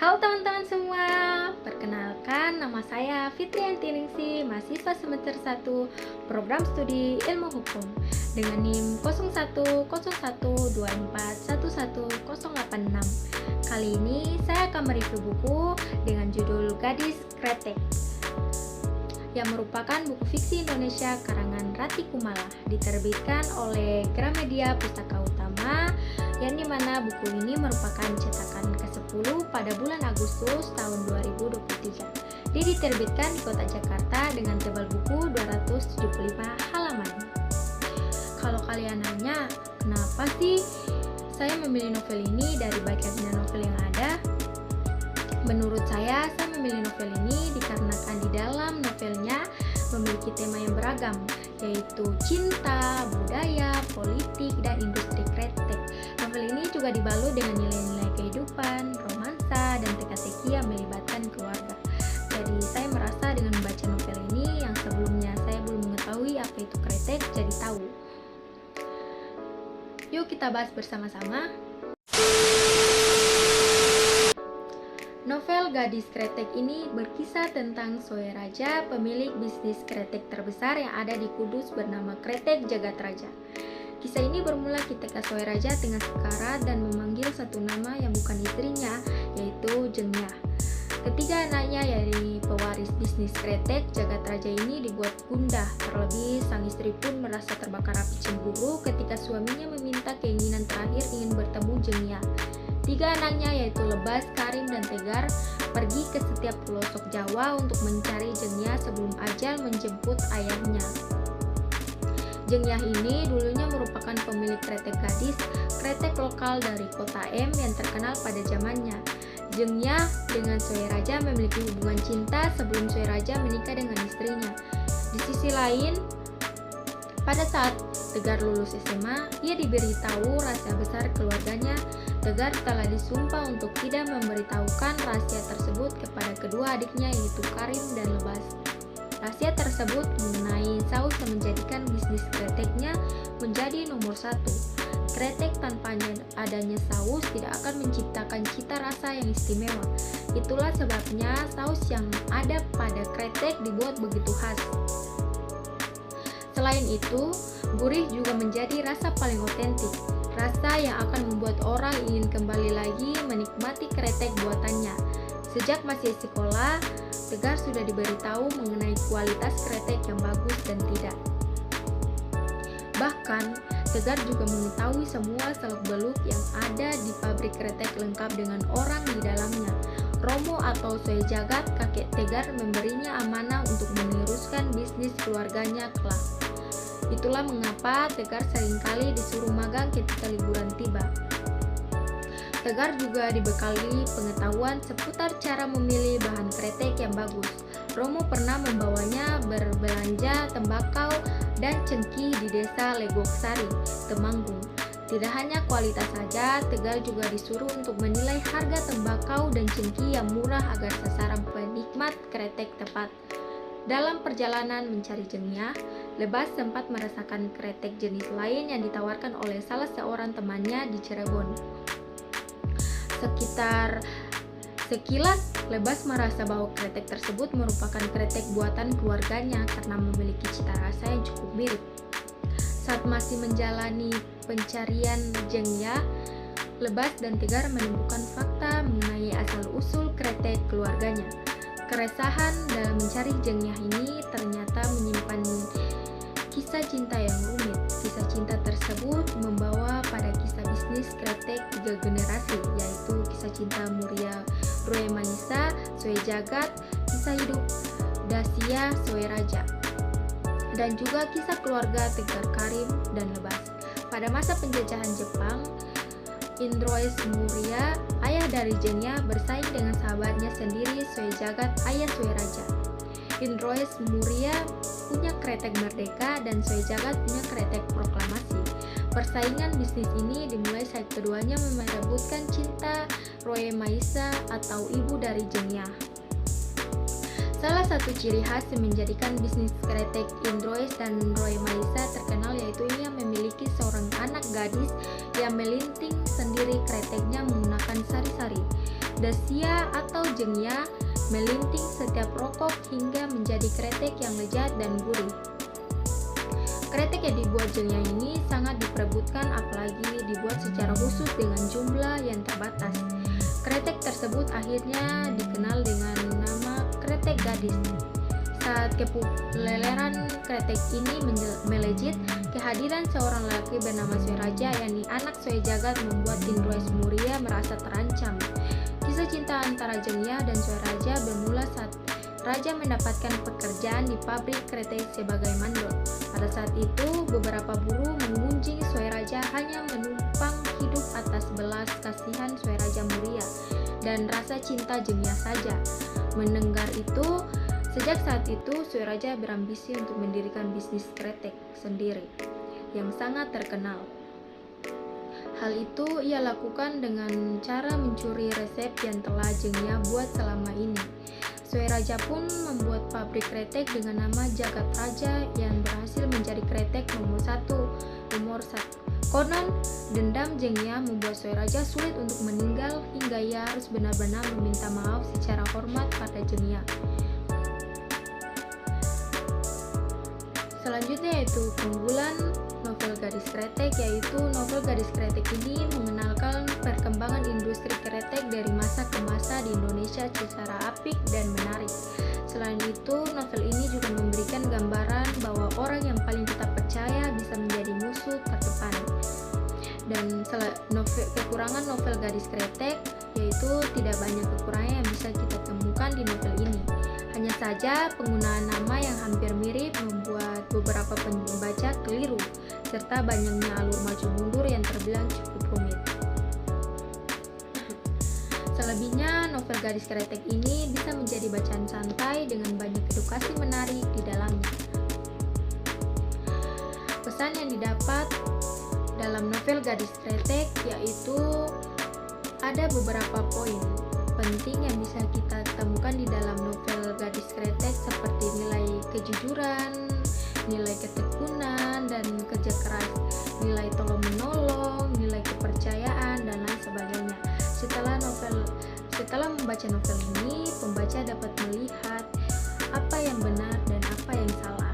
Halo teman-teman semua, perkenalkan nama saya Fitriyanti Ningsih, mahasiswa semester 1 program studi ilmu hukum dengan NIM 010124111086. Kali ini saya akan mereview buku dengan judul Gadis Kretek yang merupakan buku fiksi Indonesia karangan Rati Kumala, diterbitkan oleh Gramedia Pustaka Utama, yang dimana buku ini merupakan cetakan ke-10 pada bulan Agustus tahun 2023. Dia diterbitkan di kota Jakarta dengan tebal buku 275 halaman. Kalau kalian nanya, kenapa sih saya memilih novel ini dari banyaknya novel yang ada? Menurut saya memilih novel ini dikarenakan di dalam novelnya memiliki tema yang beragam, yaitu cinta, budaya, politik, dan industri kretek. Novel ini juga dibalut dengan nilai-nilai kehidupan, romansa, dan teka-teki yang melibatkan keluarga. Jadi saya merasa dengan membaca novel ini yang sebelumnya saya belum mengetahui apa itu kretek, jadi tahu. Yuk kita bahas bersama-sama. Novel Gadis Kretek ini berkisah tentang Soeraja, pemilik bisnis kretek terbesar yang ada di Kudus bernama Kretek Jagat Raja. Kisah ini bermula ketika Soeraja tengah sekarat dan memanggil satu nama yang bukan istrinya, yaitu Jengnya. Ketiga anaknya dari pewaris bisnis kretek Jagat Raja ini dibuat gundah. Terlebih sang istri pun merasa terbakar api cemburu ketika suaminya meminta keinginan terakhir ingin bertemu Jengnya. Tiga anaknya yaitu Lebas, Karim, dan Tegar pergi ke setiap pelosok Jawa untuk mencari Jengnya sebelum ajal menjemput ayahnya. Jengnya ini dulunya merupakan pemilik kretek gadis, kretek lokal dari kota M yang terkenal pada zamannya. Jengnya dengan Soeraja memiliki hubungan cinta sebelum Soeraja menikah dengan istrinya. Di sisi lain, pada saat Tegar lulus SMA, ia diberitahu rahasia besar keluarganya. Tegar telah disumpah untuk tidak memberitahukan rahasia tersebut kepada kedua adiknya yaitu Karim dan Lebas. Rahasia tersebut mengenai Saus yang menjadikan bisnis kreteknya menjadi nomor satu. Kretek tanpa adanya saus tidak akan menciptakan cita rasa yang istimewa. Itulah sebabnya saus yang ada pada kretek dibuat begitu khas. Selain itu, gurih juga menjadi rasa paling otentik. Rasa yang akan membuat orang ingin kembali lagi menikmati kretek buatannya. Sejak masih sekolah, Tegar sudah diberitahu mengenai kualitas kretek yang bagus dan tidak. Bahkan, Tegar juga mengetahui semua seluk-beluk yang ada di pabrik kretek lengkap dengan orang di dalamnya. Romo atau Soejagat, kakek Tegar, memberinya amanah untuk meneruskan bisnis keluarganya kelak. Itulah mengapa Tegar seringkali disuruh magang ketika liburan tiba. Tegar juga dibekali pengetahuan seputar cara memilih bahan kretek yang bagus. Romo pernah membawanya berbelanja tembakau dan cengkih di desa Legoksari, Temanggung. Tidak hanya kualitas saja, Tegar juga disuruh untuk menilai harga tembakau dan cengkih yang murah agar sasaran penikmat kretek tepat. Dalam perjalanan mencari Jengnya, Lebas sempat merasakan kretek jenis lain yang ditawarkan oleh salah seorang temannya di Cirebon. Sekilas, Lebas merasa bahwa kretek tersebut merupakan kretek buatan keluarganya karena memiliki cita rasa yang cukup mirip. Saat masih menjalani pencarian Jengnya, Lebas dan Tegar menemukan fakta mengenai asal-usul kretek keluarganya. Keresahan dalam mencari Jengnya ini ternyata menyimpan kisah cinta yang rumit. Kisah cinta tersebut membawa pada kisah bisnis kretek 3 generasi, yaitu kisah cinta Muria Roe Maisa, Soejagat, kisah hidup Dasia Soeraja, dan juga kisah keluarga Tegar, Karim, dan Lebas. Pada masa penjajahan Jepang, Indroes Muria, ayah dari Jengnya, bersaing dengan sahabatnya sendiri Soejagat, ayah Soeraja. Indroes Muria punya kretek Merdeka dan Soejagat punya kretek Proklamasi. Persaingan bisnis ini dimulai saat keduanya merebutkan cinta Roe Maisa atau ibu dari Jengnya. Salah satu ciri khas yang menjadikan bisnis kretek Indroes dan Roe Maisa terkenal yaitu ia memiliki seorang anak gadis yang melinting sendiri kreteknya menggunakan sari-sari. Dasia atau jengya melinting setiap rokok hingga menjadi kretek yang lezat dan gurih. Kretek yang dibuat jengya ini sangat diperebutkan, apalagi dibuat secara khusus dengan jumlah yang terbatas. Kretek tersebut akhirnya dikenal dengan nama kretek gadis. Saat kepopuleran kretek ini melejit, kehadiran seorang lelaki bernama Soeraja, yakni anak Soe Jagat, membuat Tindroes Muria merasa terancam. Kisah cinta antara Jengya dan Soeraja bermula saat Raja mendapatkan pekerjaan di pabrik kretek sebagai mandor. Pada saat itu, beberapa buruh mengunjungi Soeraja hanya menumpang hidup atas belas kasihan Soeraja Muria dan rasa cinta Jengya saja. Mendengar itu, sejak saat itu, Soeraja berambisi untuk mendirikan bisnis kretek sendiri yang sangat terkenal. Hal itu ia lakukan dengan cara mencuri resep yang telah Jengya buat selama ini. Soeraja pun membuat pabrik kretek dengan nama Jagat Raja yang berhasil menjadi kretek nomor satu. Konon, dendam Jengya membuat Soeraja sulit untuk meninggal hingga ia harus benar-benar meminta maaf secara hormat pada Jengya. Selanjutnya yaitu keunggulan novel Gadis Kretek, yaitu novel Gadis Kretek ini mengenalkan perkembangan industri kretek dari masa ke masa di Indonesia secara apik dan menarik. Selain itu, novel ini juga memberikan gambaran bahwa orang yang paling kita percaya bisa menjadi musuh terdepan. Dan kekurangan novel Gadis Kretek yaitu tidak banyak kekurangan yang bisa kita temukan di novel ini. Hanya saja penggunaan nama yang hampir mirip membuat beberapa pembaca keliru, serta banyaknya alur maju mundur yang terbilang cukup rumit. Selebihnya, novel Gadis Kretek ini bisa menjadi bacaan santai dengan banyak edukasi menarik di dalamnya. Pesan yang didapat dalam novel Gadis Kretek yaitu ada beberapa poin penting yang bisa kita temukan di dalam novel Gadis Kretek, seperti nilai kejujuran, nilai ketekunan dan kerja keras, nilai tolong-menolong, nilai kepercayaan, dan lain sebagainya. Setelah membaca novel ini, pembaca dapat melihat apa yang benar dan apa yang salah.